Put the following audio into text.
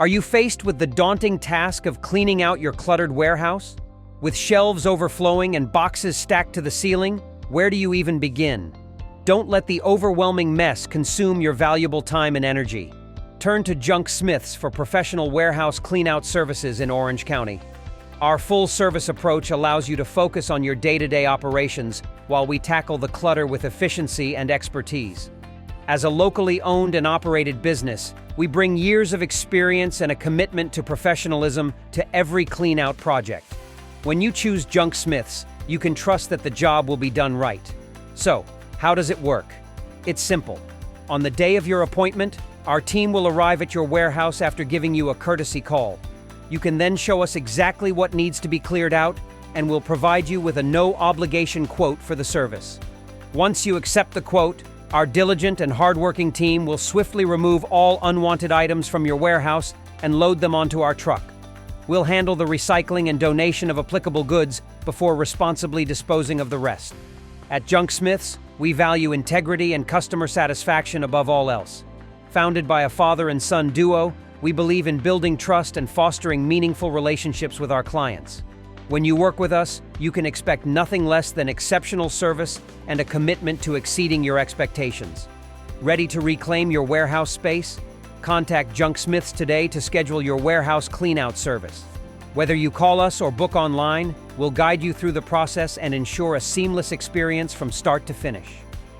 Are you faced with the daunting task of cleaning out your cluttered warehouse? With shelves overflowing and boxes stacked to the ceiling, where do you even begin? Don't let the overwhelming mess consume your valuable time and energy. Turn to Junk Smiths for professional warehouse cleanout services in Orange County. Our full-service approach allows you to focus on your day-to-day operations while we tackle the clutter with efficiency and expertise. As a locally owned and operated business, we bring years of experience and a commitment to professionalism to every clean-out project. When you choose Junk Smiths, you can trust that the job will be done right. So, how does it work? It's simple. On the day of your appointment, our team will arrive at your warehouse after giving you a courtesy call. You can then show us exactly what needs to be cleared out, and we'll provide you with a no-obligation quote for the service. Once you accept the quote, our diligent and hardworking team will swiftly remove all unwanted items from your warehouse and load them onto our truck. We'll handle the recycling and donation of applicable goods before responsibly disposing of the rest. At Junk Smiths, we value integrity and customer satisfaction above all else. Founded by a father and son duo, we believe in building trust and fostering meaningful relationships with our clients. When you work with us, you can expect nothing less than exceptional service and a commitment to exceeding your expectations. Ready to reclaim your warehouse space? Contact Junk Smiths today to schedule your warehouse cleanout service. Whether you call us or book online, we'll guide you through the process and ensure a seamless experience from start to finish.